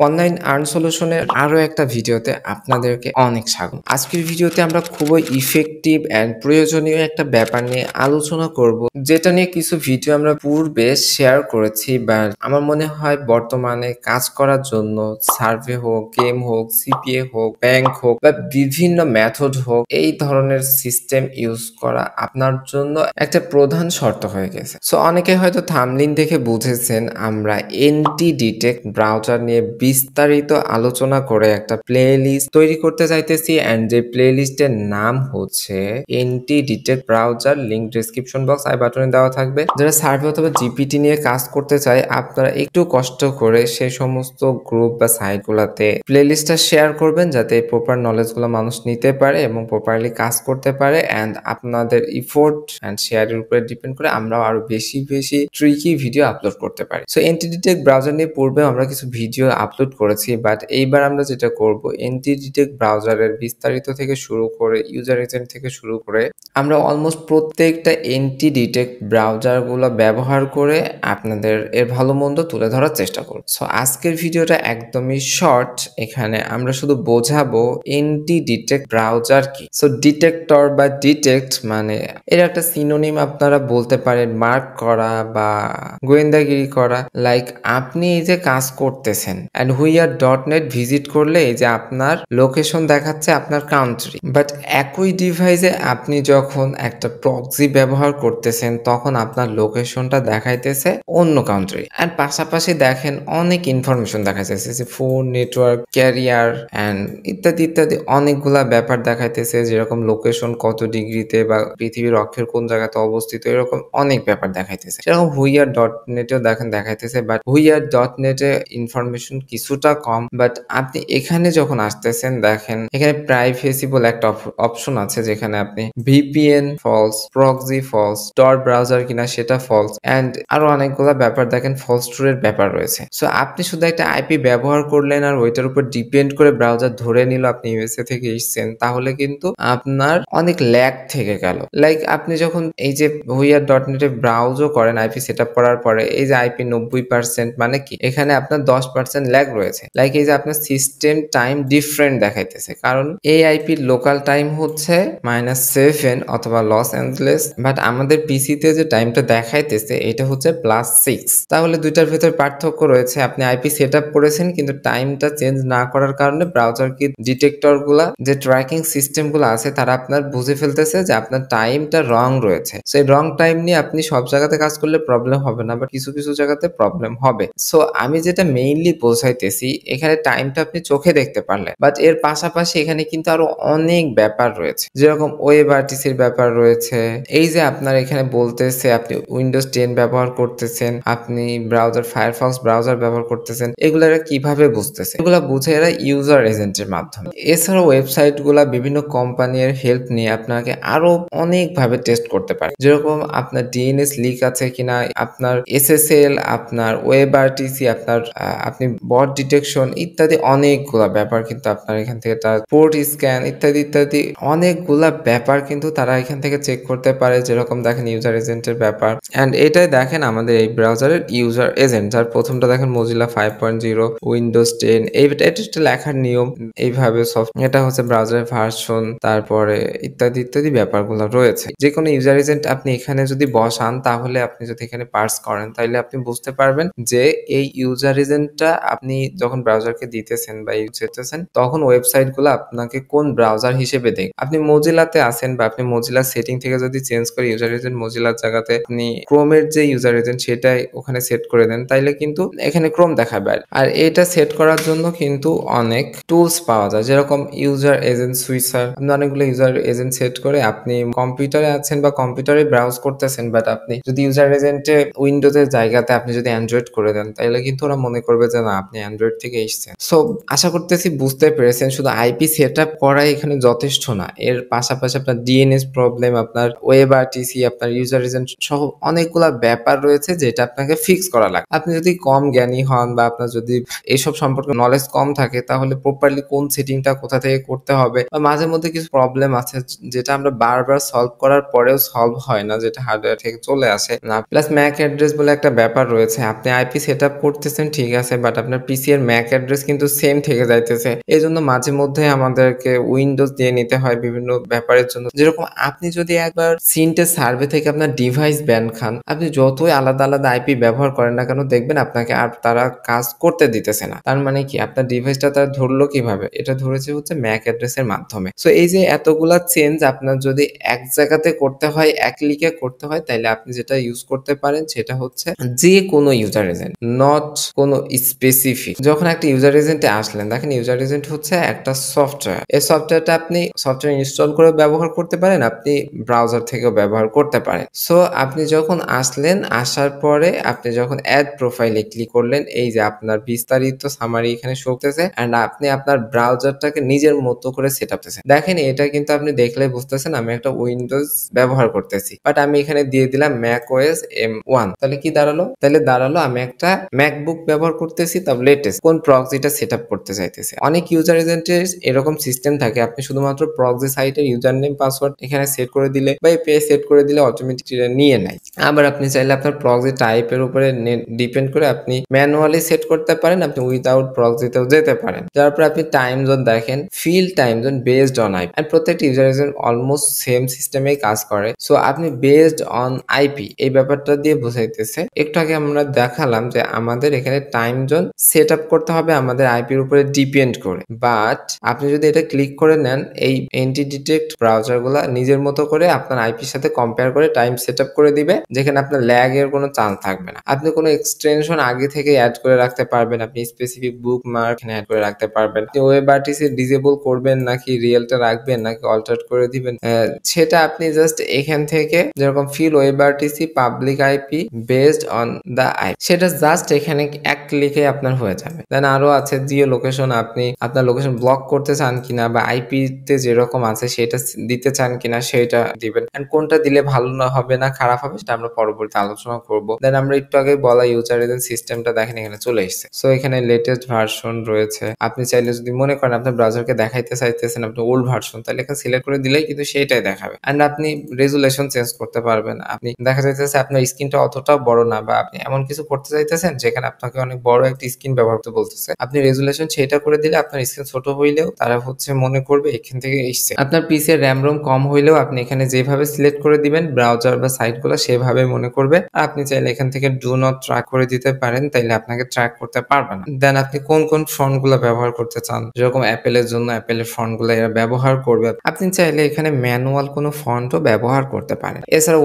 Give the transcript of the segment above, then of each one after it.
Online earn সলিউশনের আরো একটা ভিডিওতে আপনাদেরকে অনেক স্বাগত। আজকের ভিডিওতে আমরা খুবই ইফেক্টিভ এন্ড প্রয়োজনীয় একটা ব্যাপার নিয়ে আলোচনা করব, যেটা নিয়ে কিছু ভিডিও আমরা পূর্বে শেয়ার করেছি। বা আমার মনে হয় বর্তমানে কাজ করার জন্য সার্ভে হোক, গেম হোক, সিপিএ হোক, ব্যাংক হোক বা বিভিন্ন মেথড হোক, এই ধরনের সিস্টেম ইউজ করা আপনার জন্য একটা প্রধান শর্ত হয়ে গেছে। সো অনেকে হয়তো থাম্বনেইল দেখে বুঝেছেন আমরা এনটি ডিটেক্ট ব্রাউজার নিয়ে বিস্তারিত আলোচনা করে একটা প্লে লিস্ট তৈরি করতে চাইতেছি, এন্ড যে প্লে লিস্টের নাম হচ্ছে anti detect browser. Link description box আই বাটনে দেওয়া থাকবে। যারা সার্ভে অথবা জিপিটি নিয়ে কাজ করতে চায়, আপনারা একটু কষ্ট করে সেই সমস্ত গ্রুপ বা সাইট গুলাতে প্লে লিস্টটা শেয়ার করবেন, যাতে প্রপার নলেজ গুলো মানুষ নিতে পারে এবং প্রপারলি কাজ করতে পারে। এন্ড আপনাদের ইফোর্ট এন্ড শেয়ারের উপরে ডিপেন্ড করে আমরাও আরো বেশি ট্রিকি ভিডিও আপলোড করতে পারি। সো এনটি ডিটেক্ট ব্রাউজার নিয়ে পূর্বে আমরা কিছু ভিডিও আপলোড করেছি, বাট এইবার আমরা যেটা করব, এনটি ডিটেক্ট ব্রাউজারের বিস্তারিত থেকে শুরু করে ইউজার এজেন্ট থেকে শুরু করে আমরা অলমোস্ট প্রত্যেকটা এনটি ডিটেক্ট ব্রাউজার গুলো ব্যবহার করে আপনাদের এর ভালো মন্দ তুলে ধরার চেষ্টা করব। সো আজকের ভিডিওটা একদমই শর্ট। এখানে আমরা শুধু বোঝাবো এনটি ডিটেক্ট ব্রাউজার কি। সো ডিটেক্টর বা ডিটেক্ট মানে এর একটা সিনোনিম আপনারা বলতে পারেন মার্ক করা বা গোয়েন্দাগিরি করা। লাইক আপনি এই যে কাজ করতেছেন and where dot net visit করলে এই যে আপনার লোকেশন দেখাচ্ছে আপনার কান্ট্রি, বাট একই ডিভাইসে আপনি যখন একটা প্রক্সি ব্যবহার করতেছেন তখন আপনার লোকেশনটা দেখাইতেছে অন্য কান্ট্রি। এন্ড পাশাপাশি দেখেন অনেক ইনফরমেশন দেখাইতেছে, যে ফোন, নেটওয়ার্ক, ক্যারিয়ার এন্ড ইত্যাদি ইত্যাদি অনেকগুলা ব্যাপার দেখাইতেছে, যেরকম লোকেশন কত ডিগ্রিতে বা পৃথিবীর অক্ষের কোন জায়গাতে অবস্থিত, এরকম অনেক ব্যাপার দেখাইতেছে। সেরকম হুইয়ার ডট নেটেও দেখেন দেখাইতেছে, বাট হুইয়ার ডট নেটে ইনফরমেশন কিছুটা কম। বাট আপনি এখানে যখন আসতেছেন দেখেন এখানে প্রাইভেসি বলে একটা অপশন আছে, যেখানে আপনি VPN false, proxy false, dot browser কিনা সেটা ফলস, এন্ড আরো অনেকগুলা ব্যাপার দেখেন ফলস ট্রুর ব্যাপার রয়েছে। সো আপনি শুধু একটা আইপি ব্যবহার করলেন আর ওইটার উপর ডিপেন্ড করে ব্রাউজার ধরে নিল আপনি ইউএসএ থেকে এসেছেন, তাহলে কিন্তু আপনার অনেক ল্যাগ থেকে গেল। লাইক আপনি যখন এই যে হুইয়ার ডট নেটে ব্রাউজও করেন আইপি সেট আপ করার পরে, এই যে আইপি 90% মানে কি এখানে আপনার 10% ল্যাগ রয়েছে। লাইক এই যে আপনার সিস্টেম টাইম ডিফারেন্ট দেখাইতেছে, কারণ এই আইপির লোকাল টাইম হচ্ছে -7 অথবা লস অ্যাঞ্জেলেস, বাট আমাদের পিসিতে যে টাইমটা দেখাইতেছে এটা হচ্ছে +6। তাহলে দুইটার ভেতর পার্থক্য রয়েছে। আপনি আইপি সেট আপ করেছেন কিন্তু টাইমটা চেঞ্জ না করার কারণে ব্রাউজার কি ডিটেক্টর গুলা, যে ট্র্যাকিং সিস্টেম গুলো আছে, তারা আপনার বুঝে ফেলতেছে যে আপনার টাইমটা রং রয়েছে। সেই রং টাইম নিয়ে আপনি সব জায়গাতে কাজ করলে প্রবলেম হবে না, বাট কিছু কিছু জায়গাতে প্রবলেম হবে। সো আমি যেটা মেইনলি বোঝাইতেছি, এখানে টাইমটা আপনি চোখে দেখতে পারলেন, বাট এর পাশাপাশি এখানে কিন্তু আরো অনেক ব্যাপার রয়েছে, যেরকম ওয়েব আরটিসির ব্যাপার রয়েছে। এই যে আপনার এখানে বলতেছে আপনি উইন্ডোজ 10 ব্যবহার করতেছেন, আপনি ব্রাউজার ফায়ারফক্স ব্রাউজার ব্যবহার করতেছেন, এগুলো এরা কিভাবে বুঝতেছে? এগুলো বুঝে এরা ইউজার এজেন্টের মাধ্যমে। এছাড়াও ওয়েবসাইট গুলা বিভিন্ন কোম্পানির হেল্প নিয়ে আপনাকে আরো অনেক ভাবে টেস্ট করতে পারে, যেরকম আপনার ডিএনএস লিক আছে কিনা, আপনার এসএসএল, আপনার ওয়েব আরটিসি, আপনার আপনি বট ডিটেকশন ইত্যাদি অনেকগুলা ব্যাপার কিন্তু আপনার এখান থেকে, তার পোর্ট স্ক্যান ইত্যাদি ইত্যাদি অনেকগুলা ব্যাপার কিন্তু তারা এখান থেকে চেক করতে পারে। যেরকম দেখেন ইউজার এজেন্টের ব্যাপার, এন্ড এটাই দেখেন আমাদের এই ব্রাউজারের ইউজার এজেন্ট, যার প্রথমটা দেখেন মজিলা 5.0, উইন্ডোজ 10, এটা একটা লেখার নিয়ম এইভাবে এটা হচ্ছে ব্রাউজারের ভার্সন, তারপরে ইত্যাদি ইত্যাদি ব্যাপারগুলো রয়েছে। যে কোনো ইউজার এজেন্ট আপনি এখানে যদি বসান, তাহলে আপনি যদি এখানে পার্স করেন, তাহলে আপনি বুঝতে পারবেন যে এই ইউজার এজেন্টটা আপনি যখন ব্রাউজারকে দিতেছেন বা ইউজ করতেছেন, তখন ওয়েবসাইট গুলো আপনাকে কোন ব্রাউজার হিসেবে দেখ। আপনি মজিলাতে আছেন বা আপনি মজিলা সেটিং থেকে যদি চেঞ্জ করে ইউজার এজেন্ট মজিলার জায়গাতে আপনি ক্রোমের যে ইউজার এজেন্ট সেটাই ওখানে সেট করে দেন, তাইলে কিন্তু এখানে ক্রোম দেখাবে। আর এটা সেট করার জন্য কিন্তু অনেক টুলস পাওয়া যায়, যেরকম ইউজার এজেন্ট সুইচার। আপনি অনেকগুলো ইউজার এজেন্ট সেট করে আপনি কম্পিউটারে আছেন বা কম্পিউটারে ব্রাউজ করতেছেন, বাট আপনি যদি ইউজার এজেন্টে উইন্ডোজের জায়গাতে আপনি যদি অ্যান্ড্রয়েড করে দেন, তাহলে কিন্তু ওরা মনে করবে যে না, আপনি অ্যান্ড্রয়েড থেকে এসেছেন। সো আশা করতেছি বুঝতে পেরেছেন, শুধু আইপি সেট আপ করাই এখানে যথেষ্ট না, এর পাশাপাশি আপনার ডিএনএস প্রবলেম, আপনার ওয়েব আরটিসি, আপনার ইউজার এজেন্ট সহ অনেকগুলা ব্যাপার রয়েছে যেটা আপনাকে ফিক্স করা লাগে। আপনি যদি কম জ্ঞানী হন বা আপনার যদি এইসব সম্পর্কে নলেজ কম থাকে, তাহলে প্রপারলি কোন সেটিংটা কোথা থেকে করতে হবে, বা মাঝে মধ্যে কিছু প্রবলেম আছে যেটা আমরা বারবার সলভ করার পরেও সলভ হয় না, যেটা হার্ডওয়্যার থেকে চলে আসে না। প্লাস ম্যাক অ্যাড্রেস বলে একটা ব্যাপার রয়েছে, আপনি আইপি সেট আপ করতেছেন ঠিক আছে, বাট আপনার পিসি এর ম্যাক অ্যাড্রেস কিন্তু সেম থেকে যাইতেছে। এজন্য মাঝে মধ্যে আমাদেরকে উইন্ডোজ দিয়ে নিতে হয় বিভিন্ন ব্যাপারের জন্য। যেরকম আপনি যদি একবার সিনটের সার্ভে থেকে আপনার ডিভাইস ব্যান খান, আপনি যতই আলাদা আলাদা আইপি ব্যবহার করেন না কেন, দেখবেন আপনাকে আর তারা কাজ করতে দিতেছে না। তার মানে কি, আপনার ডিভাইসটা তারা ধরলো কিভাবে? এটা ধরেছে হচ্ছে ম্যাক অ্যাড্রেসের মাধ্যমে। সো এই যে এতগুলা চেঞ্জ আপনার যদি এক জায়গাতে করতে হয়, এক ক্লিকে করতে হয়, তাইলে আপনি যেটা ইউজ করতে পারেন সেটা হচ্ছে যে কোনো ইউজার এজেন্ট, নট কোনো স্পেসিফিক। যখন একটা ইউজার এজেন্টে আসলেন, দেখেন ইউজার এজেন্ট হচ্ছে একটা সফটওয়্যার। এই সফটওয়্যারটা আপনি সফটওয়্যার ইনস্টল করে ব্যবহার করতে পারেন, আপনি ব্রাউজার থেকেও ব্যবহার করতে পারেন। সো আপনি যখন আসলেন, আসার পরে আপনি যখন অ্যাড প্রোফাইলে ক্লিক করলেন, এই যে আপনার বিস্তারিত সামারি এখানে শো করতেছে এন্ড আপনি আপনার ব্রাউজারটাকে নিজের মতো করে সেট আপ করতেছেন। দেখেন এটা কিন্তু আপনি দেখলে বুঝতেছেন আমি একটা উইন্ডোজ ব্যবহার করতেছি, বাট আমি এখানে দিয়ে দিলাম ম্যাক ওএস M1। তাহলে কি দাঁড়ালো? তাহলে দাঁড়ালো আমি একটা ম্যাকবুক ব্যবহার করতেছি, তার লেটেস্ট কোন প্রক্সিটা সেট আপ করতে চাইতেছে। অনেক ইউজার এজেন্টের এরকম সিস্টেম থাকে, আপনি শুধুমাত্র প্রক্সি সাইটের ইউজার নেম পাসওয়ার্ড এখানে সেট করে দিলে বা এপিআই সেট করে দিলে অটোমেটিক নিয়ে নেয়। আবার আপনি চাইলে আপনার প্রক্সি টাইপের উপরে ডিপেন্ড করে আপনি ম্যানুয়ালি সেট করতে পারেন, আপনি উইদাউট প্রক্সিতেও যেতে পারেন। তারপর আপনি টাইম জোন দেখেন, fill time zone based on IP, and প্রত্যেকটা ইউজার এজেন্ট অলমোস্ট সেম সিস্টেমেই কাজ করে। সো আপনি বেসড অন আইপি এই ব্যাপারটা দিয়ে বোঝাইতেছে। একটু আগে আমরা দেখালাম যে আমাদের এখানে টাইম জোন সেট আপ করতে হবে আমাদের আইপির উপরে ডিপেন্ড করে, বাট আপনি যদি এটা ক্লিক করে নেন, এই এন্টি ডিটেক্ট ব্রাউজার গুলা নিজের মতো করে আপনার আইপির সাথে কম্পেয়ার করে টাইম সেট আপ করে দিবে, যেখানে আপনার ল্যাগ এর কোনো চান্স থাকবে না। আপনি কোনো এক্সটেনশন আগে থেকে অ্যাড করে রাখতে পারবেন, আপনি স্পেসিফিক বুকমার্ক এখানে অ্যাড করে রাখতে পারবেন। আপনি ওয়েব আর্টিসি ডিসেবল করবেন নাকি রিয়েলটা রাখবেন নাকি অল্টার করে দিবেন, সেটা আপনি জাস্ট এখান থেকে, যেরকম fill web RTC public IP based on the IP, সেটা জাস্ট এখানে এক ক্লিকে আপনার হয়ে যাবে। দেন আরো আছে জিও লোকেশন, আপনি আপনার লোকেশন ব্লক করতে চান কিনা বা আইপি তে যেরকম আছে সেটা দিতে চান কিনা সেটা দিবেন। এন্ড কোনটা দিলে ভালো না হবে না খারাপ হবে সেটা আমরা পরবর্তীতে আলোচনা করব। দেন আমরা একটু আগে বলা ইউজার এজেন্ট সিস্টেমটা দেখেন এখানে চলে এসেছে। সো এখানে লেটেস্ট ভার্সন রয়েছে। আপনি চাইলে যদি মনে করেন আপনার ব্রাউজারকে দেখাইতে চাইতেছেন আপনি ওল্ড ভার্সন, তাহলে এখানে সিলেক্ট করে দিলেই কিন্তু সেটাই দেখাবে। এন্ড আপনি রেজুলেশন চেঞ্জ করতে পারবেন। আপনি দেখা যাইতেছে আপনার স্ক্রিনটা অতটাও বড় না, বা আপনি এমন কিছু করতে চাইতেছেন যেখানে আপনাকে অনেক বড় একটা স্ক্রিন ব্যবহার করতে বলতেছে, আপনি রেজুলেশন সেটা করে দিলে আপনার স্ক্রিন ছোট হইলেও তারা হচ্ছে মনে করবে এখান থেকে এসছে। আপনার পিসি এর র্যাম রোম কম হইলেও আপনি এখানে যেভাবে সিলেক্ট করে দিবেন ব্রাউজার বা সাইটগুলো সেভাবে মনে করবে। আর আপনি চাইলে এখান থেকে ডু নট ট্র্যাক করে দিতে পারেন, তাইলে আপনাকে ট্র্যাক করতে পারবে না। দেন আপনি কোন কোন ফন্টগুলো ব্যবহার করতে চান, যেরকম অ্যাপেলের জন্য অ্যাপেলের ফন্টগুলো এরা ব্যবহার করবে, আপনি চাইলে এখানে ম্যানুয়াল কোনো ফন্টও ব্যবহার করতে পারেন। এছাড়া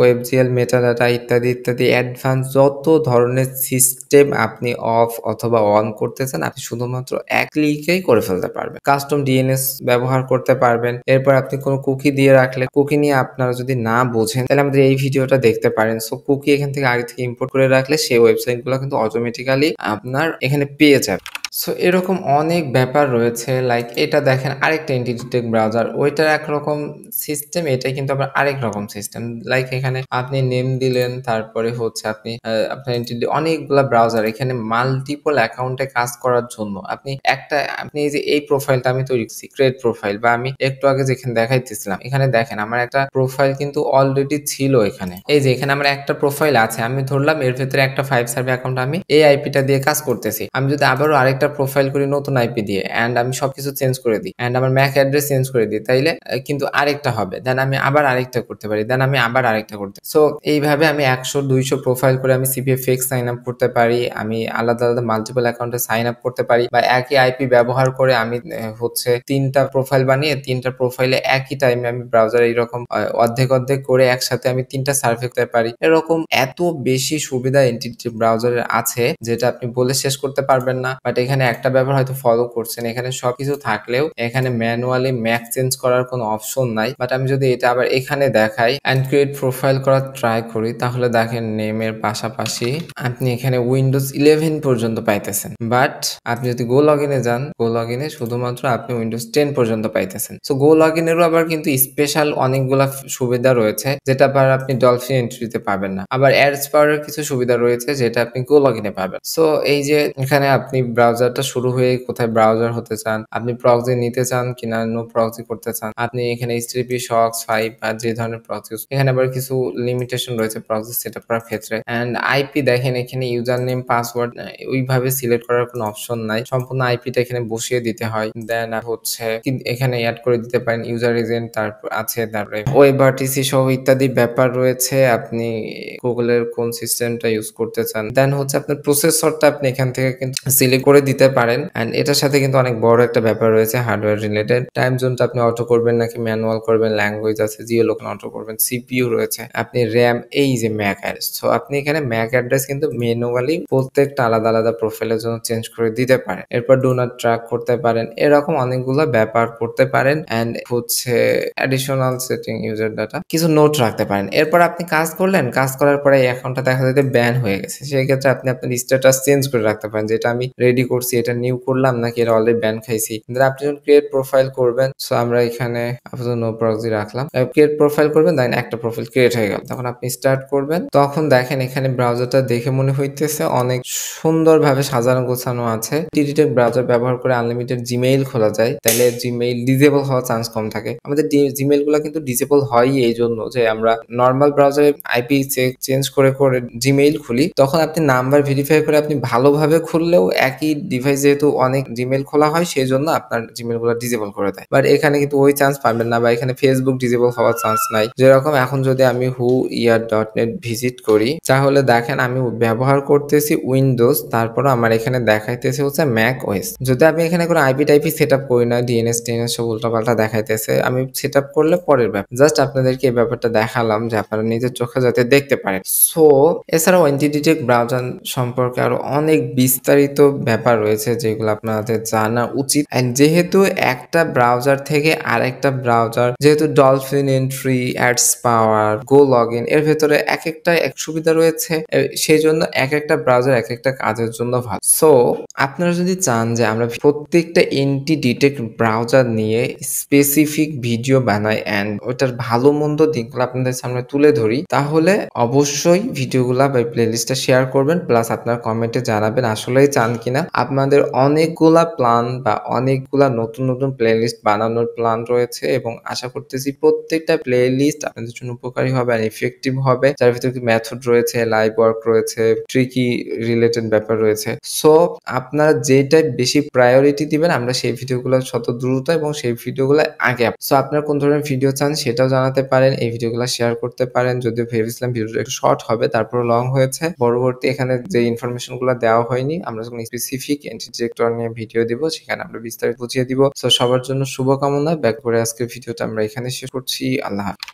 ওয়েবজিএল মেটাডাটা ইত্যাদি ইত্যাদি অ্যাডভান্স যত ধরনের সিস্টেম আপনি অফ অথবা অন করতে চান আপনি শুধুমাত্র এক ক্লিকেই করে ফেলতে পারবেন। কাস্টম ডিএনএস ব্যবহার করতে পারবেন। এরপর আপনি কোনো কুকি দিয়ে রাখলে, কুকি নিয়ে আপনারা যদি না বোঝেন তাহলে আমাদের এই ভিডিওটা দেখতে পারেন। সো কুকি এখান থেকে আগে থেকে ইম্পোর্ট করে রাখলে সেই ওয়েবসাইটগুলো কিন্তু অটোমেটিক্যালি আপনার এখানে পেয়ে যাবে। সো এরকম অনেক ব্যাপার রয়েছে। লাইক এটা দেখেন আরেকটা এন্টিটেক ব্রাউজার, ওইটার একরকম সিস্টেম, এটা কিন্তু আবার আরেক রকম সিস্টেম। লাইক এখানে আপনি নেম দিলেন, তারপরে হচ্ছে আপনি আপনার অনেকগুলা ব্রাউজার, এখানে মাল্টিপল অ্যাকাউন্টে কাজ করার জন্য আপনি এই যে এই প্রোফাইলটা আমি তৈরি করছি ক্রিয়েট প্রোফাইল, বা আমি একটু আগে যেখানে দেখাইতেছিলাম এখানে দেখেন আমার একটা প্রোফাইল কিন্তু অলরেডি ছিল এখানে। এই যে এখানে আমার একটা প্রোফাইল আছে, আমি ধরলাম এর ভেতরে একটা 5 সার্ভে অ্যাকাউন্ট আমি এই আইপিটা দিয়ে কাজ করতেছি। আমি যদি আবারও আরেকটা প্রোফাইল করি নতুন আইপি দিয়ে এন্ড আমি সবকিছু চেঞ্জ করে দিই এন্ড আমার ম্যাক অ্যাড্রেস চেঞ্জ করে দিই, তাইলে কিন্তু আরেকটা হবে। দেন আমি আবার আরেকটা করতে পারি, দেন আমি আবার আরেকটা করতে। সো এইভাবে আমি 100-200 প্রোফাইল করে আমি সিপিএফএক্স সাইন আপ করতে পারি, আমি আলাদা আলাদা মাল্টিপল অ্যাকাউন্টে সাইন আপ করতে পারি, বা একই আইপি ব্যবহার করে আমি হচ্ছে 3টা প্রোফাইল বানিয়ে 3টা প্রোফাইলে একই টাইমে আমি ব্রাউজারে এরকম অর্ধেক অর্ধেক করে একসাথে আমি 3টা সার্ভে করতে পারি। এরকম এত বেশি সুবিধা এন্টিটি ব্রাউজারে আছে যেটা আপনি বলে শেষ করতে পারবেন না। বাট এখানে একটা ব্যাপার হয়তো ফলো করছেন, এখানে সবকিছু থাকলেও এখানে ম্যানুয়ালি ম্যাক চেঞ্জ করার কোনো অপশন নাই। বাট আমি যদি এটা আবার এখানে দেখাই এন্ড ক্রিয়েট প্রোফাইল করার ট্রাই করি, তাহলে দেখেন নেমের পাশাপাশি আপনি এখানে উইন্ডোজ 11 পর্যন্ত পাইতেছেন। বাট আপনি যদি গো লগইনে যান, গো লগইনে শুধুমাত্র আপনি উইন্ডোজ 10 পর্যন্ত পাইতেছেন। সো গো লগইনেরও আবার কিন্তু স্পেশাল অনেকগুলা সুবিধা রয়েছে যেটা আবার আপনি ডলফিন এন্ট্রিতে পাবেন না। আবার অ্যাডস পাওয়ারের কিছু সুবিধা রয়েছে যেটা আপনি গো লগইনে পাবেন। সো এই যে এখানে আপনি ব্রাউজার ব্রাউজারটা শুরু হয়ে কোথায় ব্রাউজার হতে চান, আপনি প্রক্সি নিতে চান কিনা, নো প্রক্সি করতে চান, আপনি এখানে HTTP SOCKS 5 বা যে ধরনের প্রক্সি, এখানে আবার কিছু লিমিটেশন রয়েছে প্রক্সি সেট আপ করার ক্ষেত্রে। অ্যান্ড আইপি দেখেন এখানে ইউজার নেম পাসওয়ার্ড ওইভাবে সিলেক্ট করার কোনো অপশন নাই, সম্পূর্ণ আইপিটা এখানে বসিয়ে দিতে হয়। দেন হচ্ছে এখানে অ্যাড করে দিতে পারেন ইউজার এজেন্ট, তারপর আছে তারপরে ওয়েবআরটিসি সহ ইত্যাদি ব্যাপার রয়েছে। আপনি গুগলের কোন সিস্টেমটা ইউজ করতে চান, দেন হচ্ছে আপনার প্রসেসরটা আপনি এখান থেকে কিন্তু সিলেক্ট করে দিতে পারেন। অ্যান্ড এটার সাথে কিন্তু অনেক বড় একটা ব্যাপার রয়েছে হার্ডওয়্যার রিলেটেড। টাইম জোনটা আপনি অটো করবেন নাকি ম্যানুয়াল করবেন, ল্যাঙ্গুয়েজ আছে জিওলোকেন অটো করবেন, সিপিইউ রয়েছে, আপনি র্যাম, এই যে ম্যাক অ্যাড্রেস। সো আপনি এখানে ম্যাক অ্যাড্রেস কিন্তু ম্যানুয়ালি প্রত্যেকটা আলাদা আলাদা প্রোফাইলের জন্য চেঞ্জ করে দিতে পারেন। এরপর ডো নট ট্র্যাক করতে পারেন, এরকম অনেকগুলো ব্যাপার করতে পারেন। অ্যান্ড হচ্ছে অ্যাডিশনাল সেটিং ইউজার ডাটা, কিছু নোট রাখতে পারেন। এরপর আপনি কাজ করলেন, কাজ করার পরে এই অ্যাকাউন্টটা দেখা যাবে ব্যান হয়ে গেছে, সেই ক্ষেত্রে আপনি আপনার স্ট্যাটাস চেঞ্জ করে রাখতে পারেন, যেটা আমি রেডি করছি এটা নিউ করলাম নাকি এটা অলরেডি ব্যান খাইছি। আপনি যখন ক্রিয়েট প্রোফাইল করবেন, সো আমরা এখানে আপাতত নো প্রক্সি রাখলাম, ক্রিয়েট প্রোফাইল করবেন, দেন একটা প্রোফাইল ক্রিয়েট হয়ে গেল। তখন আপনি স্টার্ট করবেন, তখন দেখেন এখানে ব্রাউজারটা দেখে মনে হইতেছে অনেক সুন্দরভাবে সাজানো গোছানো আছে। ডিটেক্ট ব্রাউজার ব্যবহার করে আনলিমিটেড জিমেইল খোলা যায়, তাহলে জিমেইল ডিজেবল হওয়ার চান্স কম থাকে। আমাদের জিমেইল গুলো কিন্তু ডিজেবল হয় এই জন্য যে আমরা নর্মাল ব্রাউজারে আইপি চেঞ্জ করে করে জিমেইল খুলি, তখন আপনি নাম্বার ভেরিফাই করে আপনি ভালোভাবে খুললেও একই ডিভাইস যেহেতু অনেক জিমেইল খোলা হয়, সেই জন্য আপনার জিমেইল গুলো ডিজেবল করে দেয়। বাট এখানে কিন্তু ওই চান্স পাবেন না, বা এখানে ফেসবুক ডিজেবল হওয়ার চান্স নাই। যেরকম এখন যদি আমি whoear.net ভিজিট করি, তাহলে দেখেন আমি ব্যবহার করতেছি উইন্ডোজ, তারপর আমার এখানে দেখাইতেছে হচ্ছে ম্যাক ওএস। যদি আমি এখানে কোনো আইপি টাইপি সেট আপ করি না, ডিএনএস টিএনএস সব উল্টাপাল্টা দেখাইতেছে, আমি সেট আপ করলে পরের ব্যাপার। জাস্ট আপনাদেরকে এই ব্যাপারটা দেখালাম যে আপনারা নিজের চোখে যাতে দেখতে পারেন। সো এছাড়াও এন্টিডিটেক ব্রাউজার সম্পর্কে আরো অনেক বিস্তারিত ব্যাপার রয়েছে যেগুলো আপনাদের জানা উচিত। এন্ড যেহেতু একটা ব্রাউজার থেকে আরেকটা ব্রাউজার, যেহেতু dolphin entry, ads power, go log in, এর ভেতরে এক একটা এক সুবিধা রয়েছে, সেই জন্য এক একটা ব্রাউজার এক একটা কাজের জন্য ভালো। সো আপনারা যদি চান যে আমরা প্রত্যেকটা এন্টিডিটেক ব্রাউজার নিয়ে স্পেসিফিক ভিডিও বানাই অ্যান্ড ওটার ভালো মন্দ দিকগুলো আপনাদের সামনে তুলে ধরি, তাহলে অবশ্যই ভিডিওগুলা বা প্লেলিস্টটা শেয়ার করবেন, প্লাস আপনার কমেন্টে জানাবেন আসলেই চান কিনা। আপনাদের অনেকগুলা প্ল্যান বা অনেকগুলা নতুন নতুন প্লেলিস্ট বানানোর প্ল্যান রয়েছে, এবং আশা করতেছি প্রত্যেকটা প্লেলিস্ট আপনাদের জন্য উপকারী হবে আর ইফেক্টিভ হবে, যার ভিতরে মেথড রয়েছে, লাইভ ওয়ার্ক রয়েছে, ট্রিকি রিলেটেড ব্যাপার রয়েছে। সো আপনারা যেটা বেশি প্রায়োরিটি দিবেন, আমরা সেই ভিডিওগুলো শত দ্রুত এবং সেই ভিডিওগুলো আগে। সো আপনারা কোন ধরনের ভিডিও চান সেটাও জানাতে পারেন, এই ভিডিওগুলো শেয়ার করতে পারেন। যদিও ভেবেছিলাম ভিডিওটা একটু শর্ট হবে, তারপর লং হয়েছে। পরবর্তী এখানে যে ইনফরমেশন গুলো দেওয়া হয়নি, আমরা যখন স্পেসিফিক এন্টিডিটেক্টর নিয়ে ভিডিও দিব সেখানে আমরা বিস্তারিত বুঝিয়ে দিব। সো সবার জন্য শুভকামনা। ব্যাক করে আজকের ভিডিওটা আমরা এখানে শেষ করছি। আল্লাহ হাফেজ।